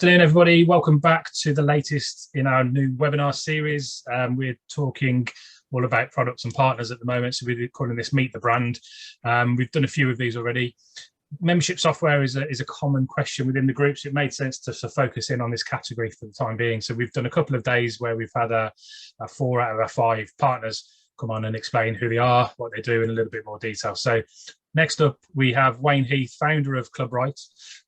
afternoon, everybody. Welcome back to the latest in our new webinar series. We're talking all about products and partners at the moment, so we're calling this Meet the Brand. We've done a few of these already. Membership software is a common question within the groups. It made sense to focus in on this category for the time being. So we've done a couple of days where we've had a 4 out of our 5 partners come on and explain who they are, what they do in a little bit more detail. So next up, we have Wayne Heath, founder of Clubright.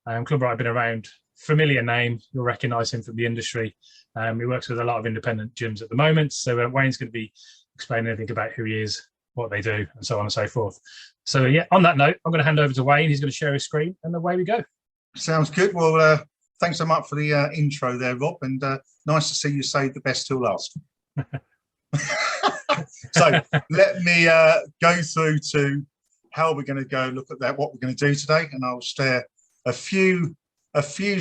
Clubright have been around, familiar name, you'll recognise him from the industry. He works with a lot of independent gyms at the moment. So Wayne's going to be explaining everything about who he is, what they do, and so on and so forth. So yeah, on that note, I'm going to hand over to Wayne. He's going to share his screen, and away we go. Sounds good. Well, thanks so much for the intro there, Rob, and nice to see you save the best till last. So let me go through to how we're going to go look at that, what we're going to do today, and I'll share a few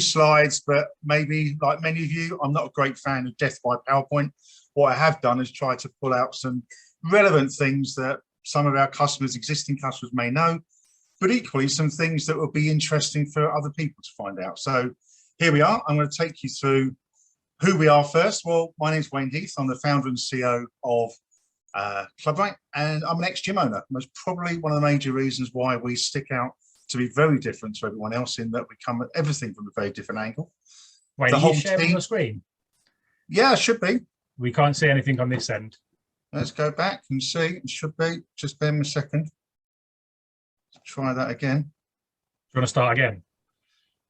slides, but maybe like many of you, I'm not a great fan of death by PowerPoint. What I have done is try to pull out some relevant things that some of our customers, existing customers, may know, but equally some things that will be interesting for other people to find out. So here we are. I'm going to take you through who we are first. Well, my name is Wayne Heath. I'm the founder and CEO of Clubright, and I'm an ex-gym owner. That's probably one of the major reasons why we stick out to be very different to everyone else, in that we come at everything from a very different angle. Wayne, the whole sharing your screen? Yeah, it should be. We can't see anything on this end. Let's go back and see. It should be. Just bear me a second. Let's try that again. Do you want to start again?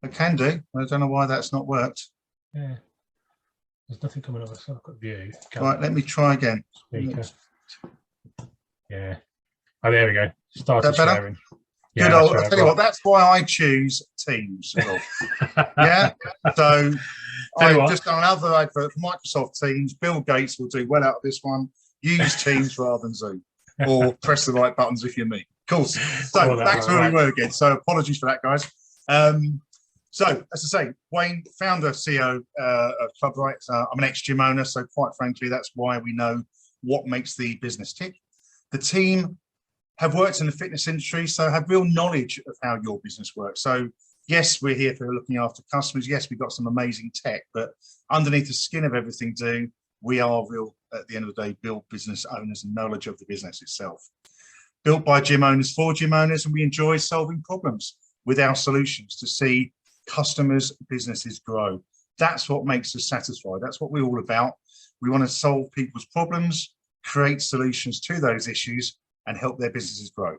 I can do. I don't know why that's not worked. Yeah. There's nothing coming up. So I've got view. Right, let me try again. Speaker. Yeah. Oh, there we go. Started sharing. Yeah, good old, I'll tell you what, that's why I choose Teams. Yeah. So I've just done another advert for Microsoft Teams. Bill Gates will do well out of this one. Use Teams rather than Zoom, or press the right buttons if you're me. Cool. So back to where we were again. So apologies for that, guys. So as I say, Wayne, founder, CEO of Clubright. I'm an ex-gym owner, so quite frankly, that's why we know what makes the business tick. The team have worked in the fitness industry, so have real knowledge of how your business works. So yes, we're here for looking after customers. Yes, we've got some amazing tech, but underneath the skin of everything we are real, at the end of the day, build business owners and knowledge of the business itself. Built by gym owners for gym owners, and we enjoy solving problems with our solutions to see customers' businesses grow. That's what makes us satisfied. That's what we're all about. We want to solve people's problems, create solutions to those issues, and help their businesses grow.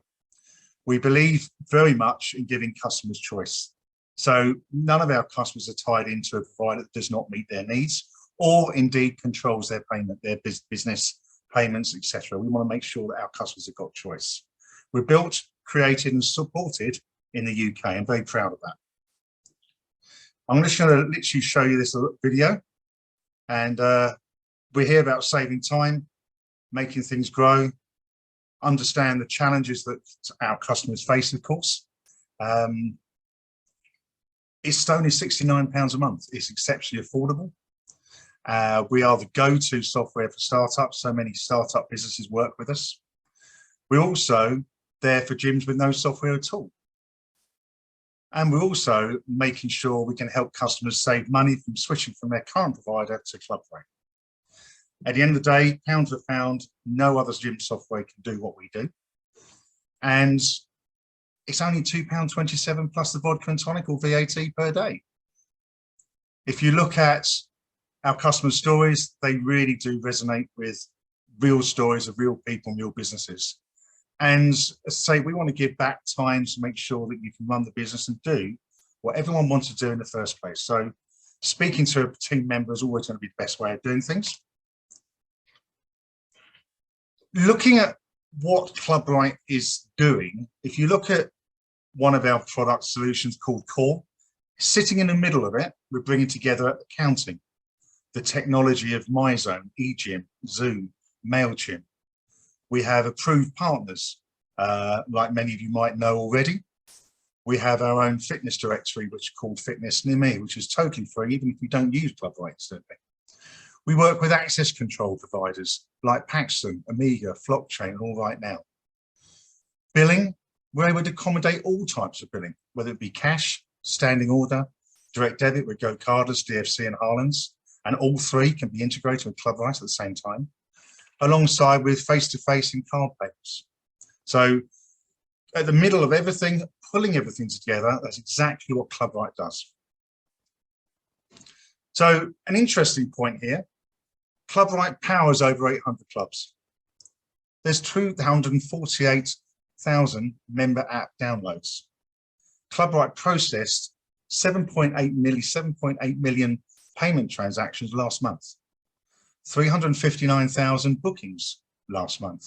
We believe very much in giving customers choice. So none of our customers are tied into a provider that does not meet their needs, or indeed controls their payment, their business payments, etc. We want to make sure that our customers have got choice. We're built, created, and supported in the UK. I'm very proud of that. I'm just going to literally show you this video, and we're here about saving time, making things grow, understand the challenges that our customers face, of course. It's only £69 a month. It's exceptionally affordable. We are the go-to software for startups. So many startup businesses work with us. We're also there for gyms with no software at all. And we're also making sure we can help customers save money from switching from their current provider to Clubright. At the end of the day, pound for pound, no other gym software can do what we do. And it's only £2.27 plus the vodka and tonic or VAT per day. If you look at our customer stories, they really do resonate with real stories of real people and real businesses. And as I say, we want to give back time to make sure that you can run the business and do what everyone wants to do in the first place. So speaking to a team member is always going to be the best way of doing things. Looking at what Clubright is doing, if you look at one of our product solutions called Core, sitting in the middle of it, we're bringing together accounting, the technology of MyZone, eGym, Zoom, Mailchimp. We have approved partners, like many of you might know already. We have our own fitness directory, which is called Fitness Near Me, which is totally free, even if you don't use Clubright, certainly. We work with access control providers like Paxton, Amiga, Flockchain, and All Right Now. Billing, we're able to accommodate all types of billing, whether it be cash, standing order, direct debit with Go Cardless, DFC and Harlands, and all three can be integrated with Clubright at the same time, alongside with face-to-face and card payments. So at the middle of everything, pulling everything together, that's exactly what Clubright does. So an interesting point here, Clubright powers over 800 clubs. There's 248,000 member app downloads. Clubright processed 7.8 million payment transactions last month, 359,000 bookings last month.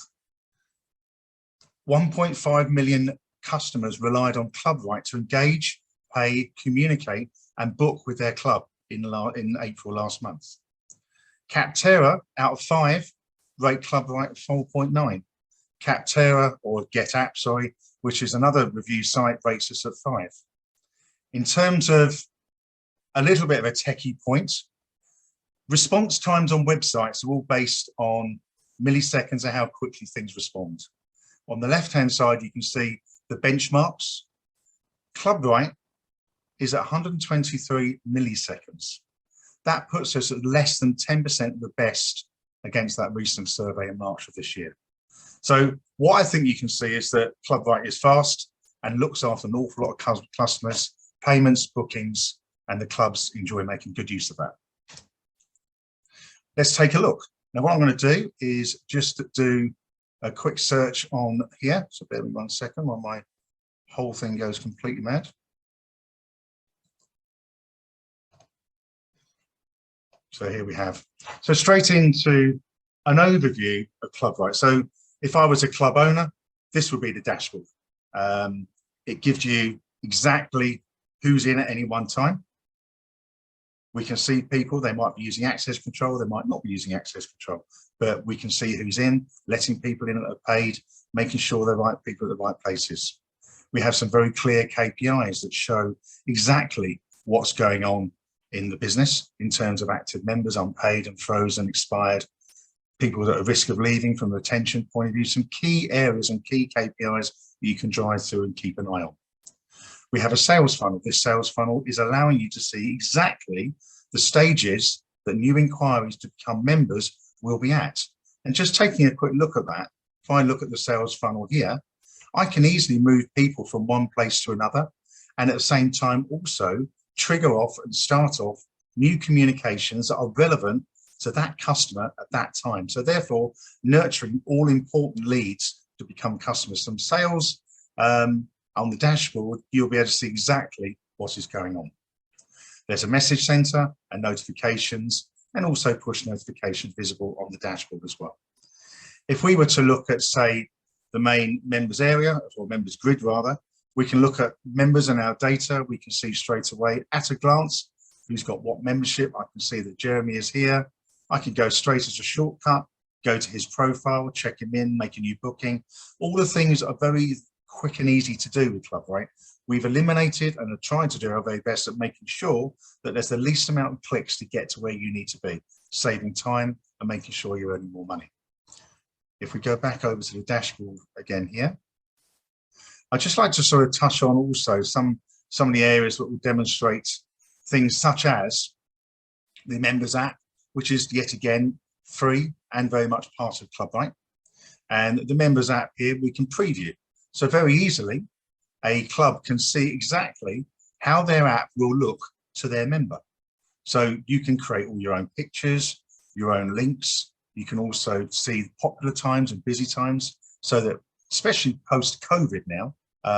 1.5 million customers relied on Clubright to engage, pay, communicate, and book with their club in April last month. Capterra, out of 5, rate Clubright at 4.9. Capterra, or GetApp, sorry, which is another review site, rates us at 5. In terms of a little bit of a techie point, response times on websites are all based on milliseconds of how quickly things respond. On the left-hand side, you can see the benchmarks. Clubright is at 123 milliseconds. That puts us at less than 10% of the best against that recent survey in March of this year. So what I think you can see is that Clubright is fast and looks after an awful lot of customers, payments, bookings, and the clubs enjoy making good use of that. Let's take a look. Now, what I'm going to do is just do a quick search on here. So bear with me 1 second while my whole thing goes completely mad. So here we have. So straight into an overview of Clubright. So if I was a club owner, this would be the dashboard. It gives you exactly who's in at any one time. We can see people, they might be using access control, they might not be using access control, but we can see who's in, letting people in that are paid, making sure the right people at the right places. We have some very clear KPIs that show exactly what's going on in the business in terms of active members, unpaid and frozen, expired, people that are at risk of leaving from a retention point of view, some key areas and key KPIs that you can drive through and keep an eye on. We have a sales funnel. This sales funnel is allowing you to see exactly the stages that new inquiries to become members will be at. And just taking a quick look at that, if I look at the sales funnel here, I can easily move people from one place to another, and at the same time also trigger off and start off new communications that are relevant to that customer at that time. So therefore, nurturing all important leads to become customers. Some sales on the dashboard, you'll be able to see exactly what is going on. There's a message center and notifications, and also push notifications visible on the dashboard as well. If we were to look at, say, the main members area, or members grid rather, we can look at members and our data. We can see straight away at a glance who's got what membership. I can see that Jeremy is here. I can go straight as a shortcut, go to his profile, check him in, make a new booking. All the things are very quick and easy to do with Clubright. We've eliminated and are trying to do our very best at making sure that there's the least amount of clicks to get to where you need to be, saving time and making sure you're earning more money. If we go back over to the dashboard again here, I'd just like to sort of touch on also some of the areas that will demonstrate things such as the members app, which is yet again free and very much part of Clubright. And the members app here we can preview. So very easily, a club can see exactly how their app will look to their member. So you can create all your own pictures, your own links. You can also see popular times and busy times, so that, especially post-COVID now,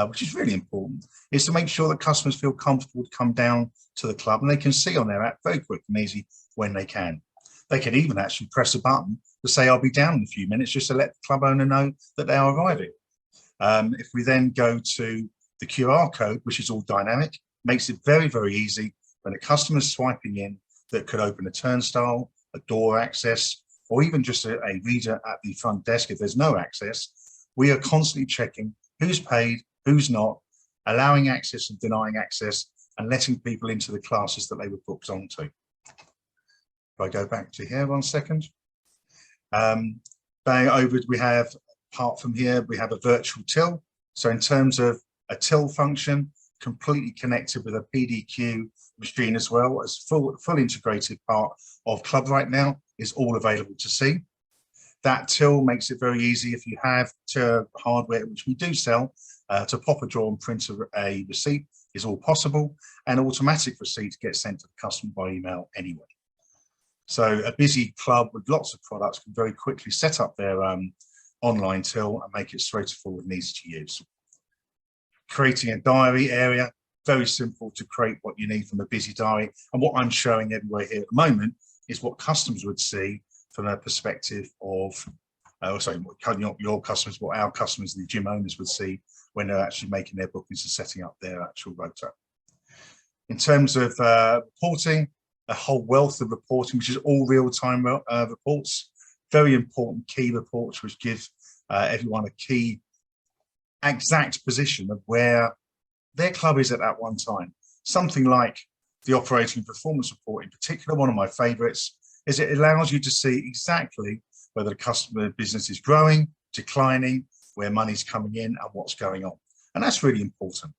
which is really important, is to make sure that customers feel comfortable to come down to the club, and they can see on their app very quick and easy when they can. They can even actually press a button to say, I'll be down in a few minutes, just to let the club owner know that they are arriving. If we then go to the QR code, which is all dynamic, makes it very, very easy when a customer's swiping in, that could open a turnstile, a door access, or even just a reader at the front desk if there's no access. We are constantly checking who's paid, who's not, allowing access and denying access, and letting people into the classes that they were booked onto. If I go back to here 1 second. Bang over, we have, apart from here, we have a virtual till. So in terms of a till function, completely connected with a PDQ machine as well as full integrated part of Clubright now is all available to see. That till makes it very easy if you have hardware, which we do sell, to pop a drawer and print a receipt is all possible, and automatic receipts get sent to the customer by email anyway. So a busy club with lots of products can very quickly set up their online till and make it straightforward and easy to use. Creating a diary area, very simple to create what you need from a busy diary. And what I'm showing everywhere here at the moment is what customers would see from a perspective of, sorry, not your customers, what our customers, the gym owners would see when they're actually making their bookings and setting up their actual rota. In terms of reporting, a whole wealth of reporting, which is all real-time reports, very important key reports, which give everyone a key exact position of where their club is at that one time. Something like the operating performance report in particular, one of my favorites, is it allows you to see exactly whether the customer business is growing, declining, where money's coming in and what's going on. And that's really important.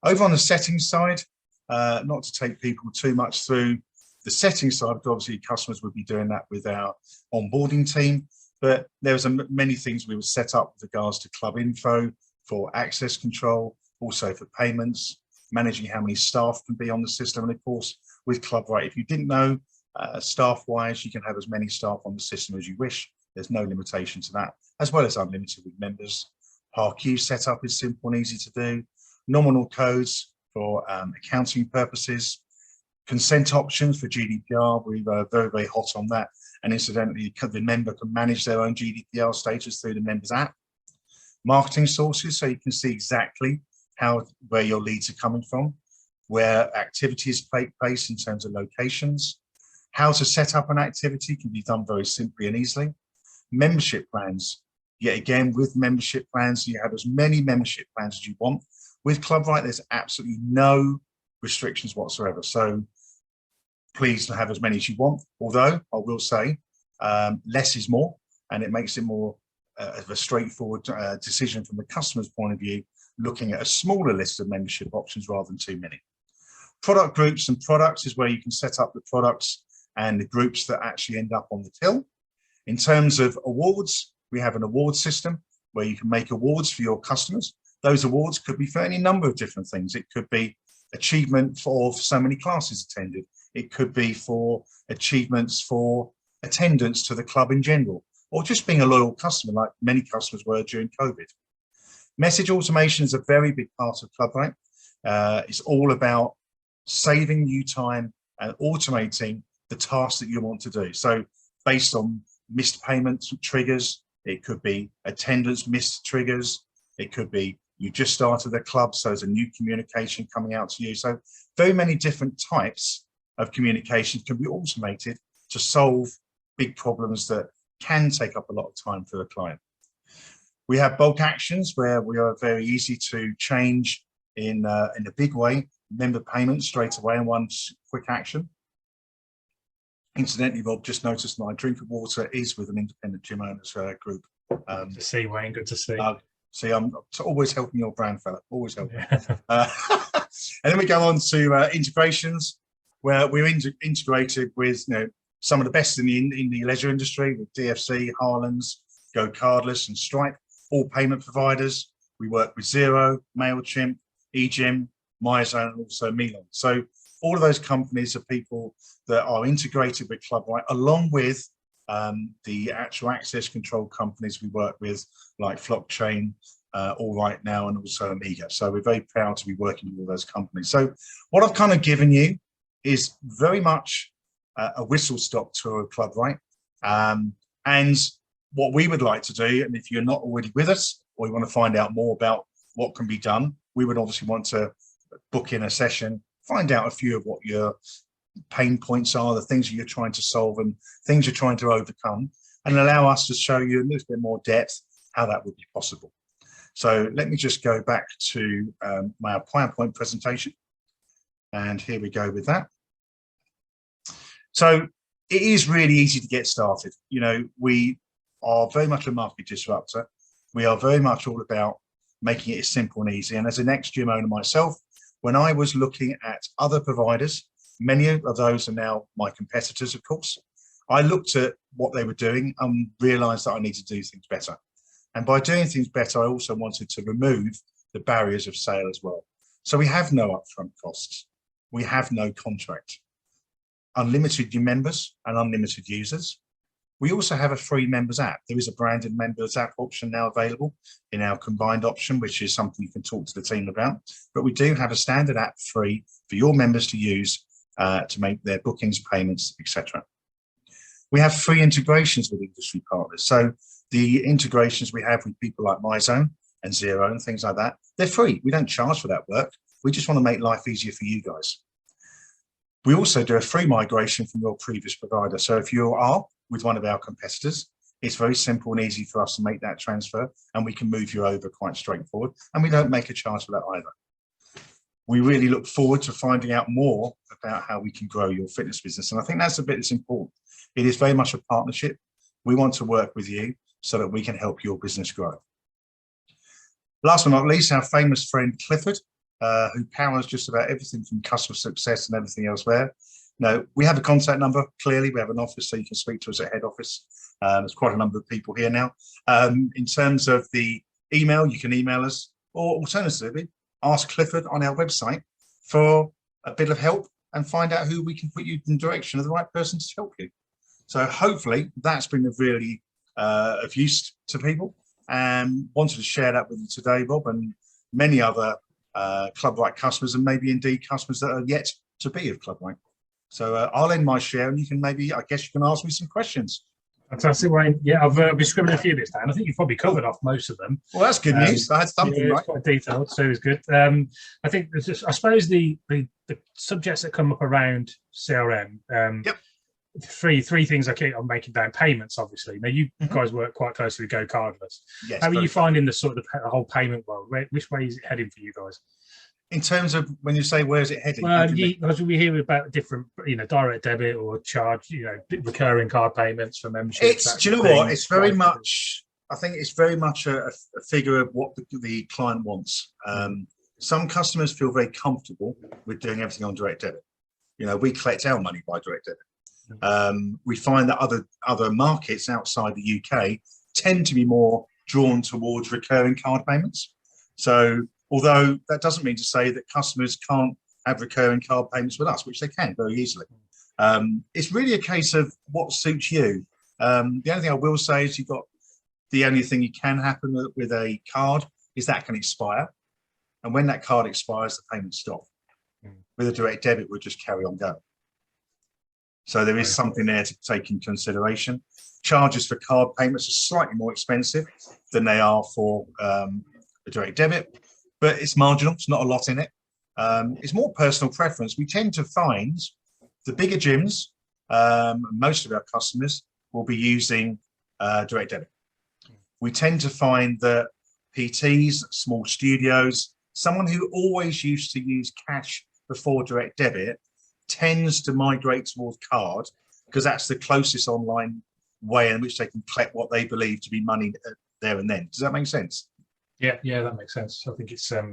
Over on the settings side, not to take people too much through the settings side, because obviously customers would be doing that with our onboarding team, but there's many things we would set up with regards to club info, for access control, also for payments, managing how many staff can be on the system. And of course, with Clubright, if you didn't know, staff-wise, you can have as many staff on the system as you wish. There's no limitation to that, as well as unlimited with members. PARQ setup is simple and easy to do. Nominal codes for accounting purposes. Consent options for GDPR, we were very, very hot on that. And incidentally, the member can manage their own GDPR status through the members app. Marketing sources, so you can see exactly where your leads are coming from, where activities take place in terms of locations. How to set up an activity can be done very simply and easily. Membership plans, yet again, with membership plans, you have as many membership plans as you want. With Clubright, there's absolutely no restrictions whatsoever. So please have as many as you want. Although I will say less is more, and it makes it more of a straightforward decision from the customer's point of view, looking at a smaller list of membership options rather than too many. Product groups and products is where you can set up the products and the groups that actually end up on the till. In terms of awards, we have an award system where you can make awards for your customers. Those awards could be for any number of different things. It could be achievement for so many classes attended. It could be for achievements for attendance to the club in general, or just being a loyal customer like many customers were during COVID. Message automation is a very big part of Clubright. It's all about saving you time and automating the tasks that you want to do. So based on missed payments triggers, it could be attendance missed triggers, it could be you just started the club, so there's a new communication coming out to you. So very many different types of communication can be automated to solve big problems that can take up a lot of time for the client. We have bulk actions where we are very easy to change in a big way, member payments straight away in one quick action. Incidentally, Rob, just noticed my drink of water is with an independent gym owners group. Good to see, Wayne, good to see. See, I'm always helping your brand, fella, always helping. And then we go on to integrations, where we're integrated with some of the best in the leisure industry, with DFC, Harlands, Go Cardless and Stripe, all payment providers. We work with Xero, Mailchimp, eGym, MyZone, and also Milan. So all of those companies are people that are integrated with Clubright, along with the actual access control companies we work with, like Flockchain, All Right Now, and also Amiga. So we're very proud to be working with all those companies. So what I've kind of given you is very much a whistle-stop tour of Clubright. And what we would like to do, and if you're not already with us, or you want to find out more about what can be done, we would obviously want to book in a session, find out a few of what your pain points are, the things that you're trying to solve and things you're trying to overcome, and allow us to show you in a little bit more depth how that would be possible. So let me just go back to my PowerPoint presentation. And here we go with that. So it is really easy to get started. We are very much a market disruptor. We are very much all about making it simple and easy. And as an ex-gym owner myself, when I was looking at other providers, many of those are now my competitors, of course. I looked at what they were doing and realized that I need to do things better. And by doing things better, I also wanted to remove the barriers of sale as well. So we have no upfront costs. We have no contract. Unlimited new members and unlimited users. We also have a free members app. There is a branded members app option now available in our combined option, which is something you can talk to the team about. But we do have a standard app free for your members to use to make their bookings, payments, etc. We have free integrations with industry partners. So the integrations we have with people like MyZone and Xero and things like that, they're free. We don't charge for that work. We just want to make life easier for you guys. We also do a free migration from your previous provider. So if you are with one of our competitors, it's very simple and easy for us to make that transfer, and we can move you over quite straightforward, and we don't make a charge for that either. We really look forward to finding out more about how we can grow your fitness business, and I think that's the bit that's important. It is very much a partnership. We want to work with you so that we can help your business grow. Last but not least, our famous friend Clifford, who powers just about everything from customer success and everything elsewhere. No, we have a contact number. Clearly, we have an office, so you can speak to us at head office. There's quite a number of people here now. In terms of the email, you can email us, or alternatively, ask Clifford on our website for a bit of help and find out who we can put you in the direction of the right person to help you. So hopefully that's been really of use to people, and wanted to share that with you today, Rob, and many other Clubright customers, and maybe indeed customers that are yet to be of Clubright. So I'll end my share, and you can maybe, I guess you can ask me some questions. Fantastic, Wayne. Yeah, I've been scribbling a few bits down. I think you've probably covered off most of them. Well, that's good news. I had something right. Quite detailed, so it's good. I think there's just, I suppose the subjects that come up around CRM. Yep. Three things I keep on making down. Payments, obviously. Now you guys work quite closely with Go Cardless. Yes. How are you finding the sort of the whole payment world? Which way is it heading for you guys? In terms of when you say where's it heading? Well, because we hear about different, direct debit or charge, recurring card payments for memberships. Do you know what? It's very much. I think it's very much a figure of what the client wants. Some customers feel very comfortable with doing everything on direct debit. We collect our money by direct debit. We find that other markets outside the UK tend to be more drawn towards recurring card payments. So although that doesn't mean to say that customers can't have recurring card payments with us, which they can very easily. It's really a case of what suits you. The only thing I will say is the only thing you can happen with a card is that can expire. And when that card expires, the payments stop. With a direct debit, we'll just carry on going. So there is something there to take in consideration. Charges for card payments are slightly more expensive than they are for a direct debit, but it's marginal. It's not a lot in it. It's more personal preference. We tend to find the bigger gyms, most of our customers will be using direct debit. We tend to find that PTs, small studios, someone who always used to use cash before direct debit tends to migrate towards card, because that's the closest online way in which they can collect what they believe to be money there and then. Does that make sense? Yeah, that makes sense. I think it's, I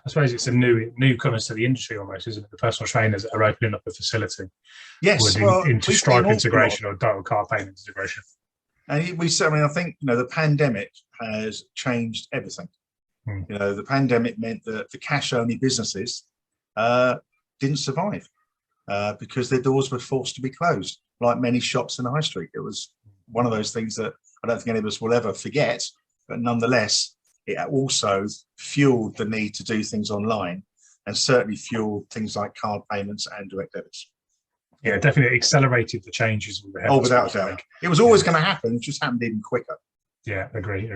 suppose it's a newcomers to the industry almost, isn't it? The personal trainers that are opening up a facility. Yes, into Stripe integration or direct card payment integration. And we certainly, I think, the pandemic has changed everything. The pandemic meant that the cash-only businesses didn't survive because their doors were forced to be closed, like many shops in the high street. It was one of those things that I don't think any of us will ever forget, but nonetheless, it also fueled the need to do things online, and certainly fueled things like card payments and direct debits. Yeah, definitely accelerated the changes. Without a doubt. It was always going to happen. It just happened even quicker. Yeah, agree.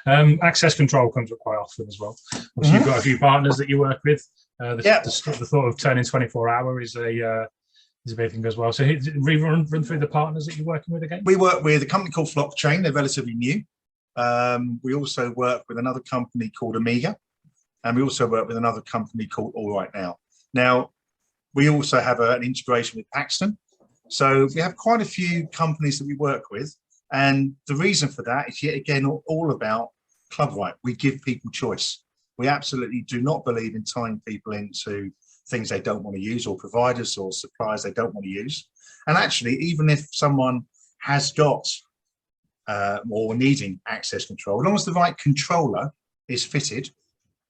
Access control comes up quite often as well. Obviously, you've got a few partners that you work with. The thought of turning 24-hour is a big thing as well. So run through the partners that you're working with again. We work with a company called Blockchain. They're relatively new. We also work with another company called Amiga, and we also work with another company called All Right Now. Now, we also have an integration with Paxton. So we have quite a few companies that we work with. And the reason for that is, yet again, all about Clubright. We give people choice. We absolutely do not believe in tying people into things they don't want to use, or providers or suppliers they don't want to use. And actually, even if someone has got or needing access control, as long as the right controller is fitted,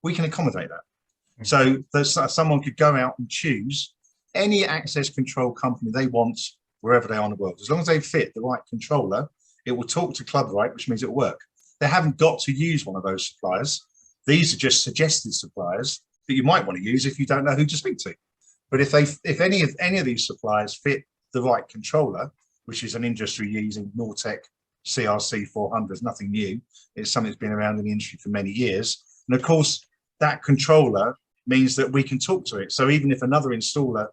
we can accommodate that. So someone could go out and choose any access control company they want wherever they are in the world. As long as they fit the right controller, it will talk to Clubright, which means it will work. They haven't got to use one of those suppliers. These are just suggested suppliers that you might want to use if you don't know who to speak to. But if any of these suppliers fit the right controller, which is an industry using Nortec CRC 400, nothing new. It's something that's been around in the industry for many years. And of course, that controller means that we can talk to it. So even if another installer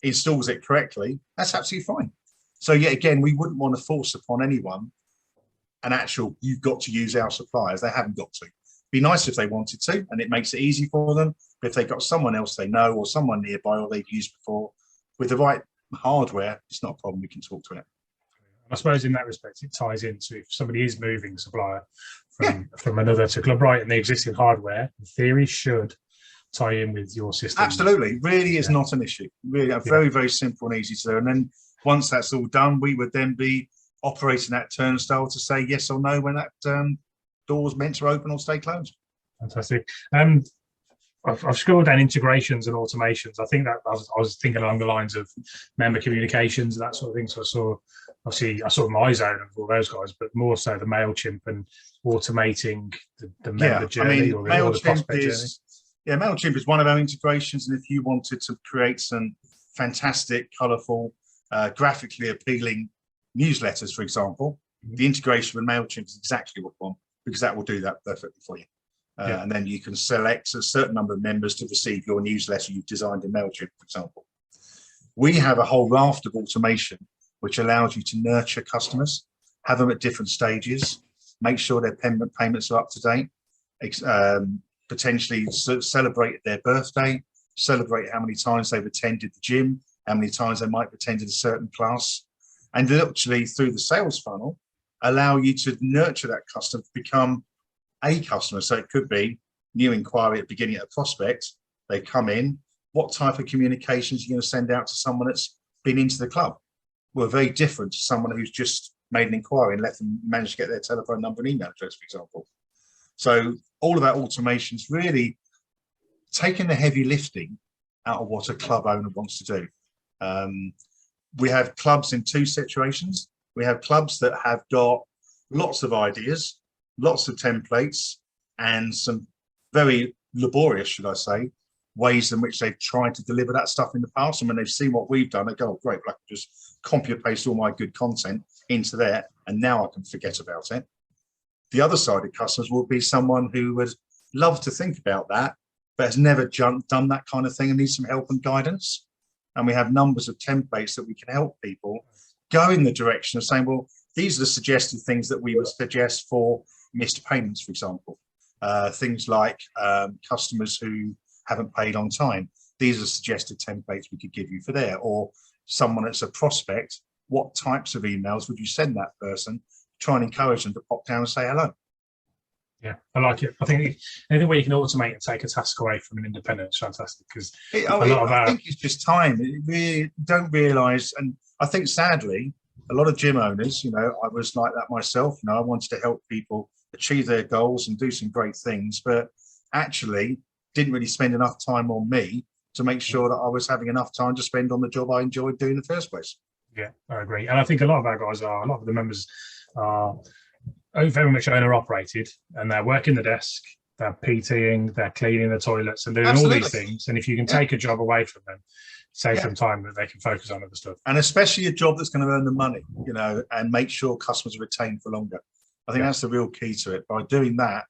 installs it correctly, that's absolutely fine. So yet again, we wouldn't want to force upon anyone an actual, you've got to use our suppliers. They haven't got to. Be nice if they wanted to, and it makes it easy for them. But if they've got someone else they know, or someone nearby, or they've used before, with the right hardware, it's not a problem. We can talk to it. I suppose in that respect, it ties into if somebody is moving supplier from another to Clubright, and the existing hardware, in theory, should tie in with your system. Absolutely, really is not an issue. Really, very, very simple and easy to do. And then once that's all done, we would then be operating that turnstile to say yes or no when that door is meant to open or stay closed. Fantastic. I've scrolled down integrations and automations. I think that I was thinking along the lines of member communications, that sort of thing. So I saw MyZone and all those guys, but more so the Mailchimp and automating the member journey, or the prospect journey. Yeah, Mailchimp is one of our integrations, and if you wanted to create some fantastic, colourful, graphically appealing newsletters, for example, the integration with Mailchimp is exactly what we want, because that will do that perfectly for you. And then you can select a certain number of members to receive your newsletter you've designed in Mailchimp, for example. We have a whole raft of automation which allows you to nurture customers, have them at different stages, make sure their payments are up to date, potentially celebrate their birthday, celebrate how many times they've attended the gym, how many times they might have attended a certain class, and literally through the sales funnel, allow you to nurture that customer to become a customer. So it could be new inquiry at the beginning of a prospect. They come in, what type of communications are you going to send out to someone that's been into the club? Well, very different to someone who's just made an inquiry and let them manage to get their telephone number and email address, for example. So all of that automation is really taking the heavy lifting out of what a club owner wants to do. We have clubs in two situations. We have clubs that have got lots of ideas, lots of templates, and some very laborious, should I say, ways in which they've tried to deliver that stuff in the past. And when they've seen what we've done, they go, oh, great, well, I can just copy and paste all my good content into there, and now I can forget about it. The other side of customers will be someone who would love to think about that, but has never done that kind of thing and needs some help and guidance. And we have numbers of templates that we can help people go in the direction of saying, well, these are the suggested things that we would suggest for missed payments, for example. Things like customers who haven't paid on time. These are suggested templates we could give you for there. Or someone that's a prospect, what types of emails would you send that person? Try and encourage them to pop down and say hello. Yeah, I like it. I think anything where you can automate and take a task away from an independent is fantastic, because I think it's just time. We don't realise, and I think sadly, a lot of gym owners, you know, I was like that myself. You know, I wanted to help people achieve their goals and do some great things, but actually didn't really spend enough time on me to make sure that I was having enough time to spend on the job I enjoyed doing in the first place. Yeah, I agree. And I think a lot of our guys are, a lot of the members are very much owner operated, and they're working the desk, they're PTing, they're cleaning the toilets and doing all these things. And if you can take a job away from them, save them time that they can focus on other stuff. And especially a job that's going to earn the money, you know, and make sure customers are retained for longer. I think that's the real key to it. By doing that,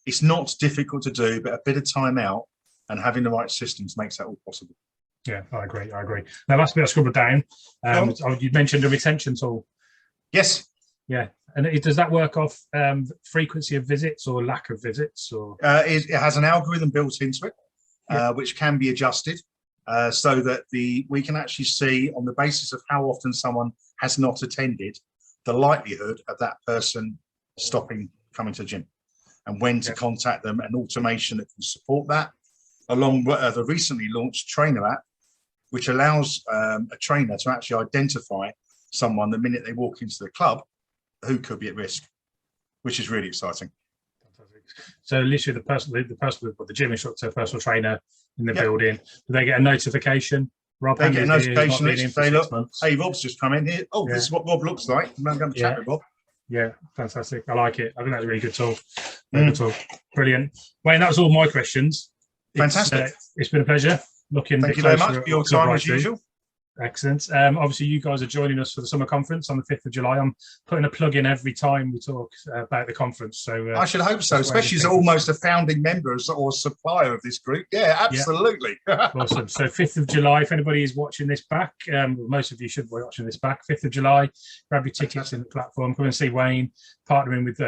it's not difficult to do, but a bit of time out and having the right systems makes that all possible. Yeah, I agree. Now, last bit I scribbled down. You mentioned a retention tool. Yes. Yeah. And does that work off frequency of visits or lack of visits? Or it has an algorithm built into it, which can be adjusted so that we can actually see, on the basis of how often someone has not attended, the likelihood of that person stopping coming to the gym. and when to contact them, and automation that can support that, along with the recently launched trainer app, which allows a trainer to actually identify someone the minute they walk into the club who could be at risk, which is really exciting. So literally the gym instructor, personal trainer in the building, do they get a notification? Rob, they get a notification that say, look, hey, Rob's just come in here. Oh, this is what Rob looks like. I'm going to chat with Rob. Yeah, fantastic. I like it. I think that's a really good tool. Good tool. Brilliant. Wayne, that was all my questions. Fantastic. It's been a pleasure. Thank you very much for your time as usual. Excellent. Obviously, you guys are joining us for the summer conference on the 5th of July. I'm putting a plug in every time we talk about the conference. So I should hope so, especially as almost a founding member or supplier of this group. Yeah, absolutely. Awesome. So 5th of July, if anybody is watching this back, most of you should be watching this back, 5th of July, grab your tickets in the platform, come and see Wayne, partnering with,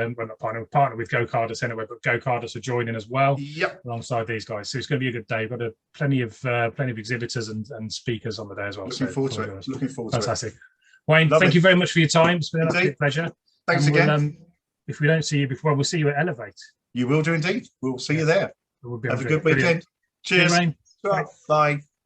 partner with GoCardus anyway, but GoCardus are joining as well alongside these guys. So it's going to be a good day. We've got plenty of exhibitors and speakers on the day as well. Looking forward to it. Fantastic. Wayne, thank you very much for your time. It's been an absolute pleasure. Thanks again. If we don't see you before, we'll see you at Elevate. You will do indeed. We'll see you there. We'll Have a good weekend. Cheers. Wayne. Bye.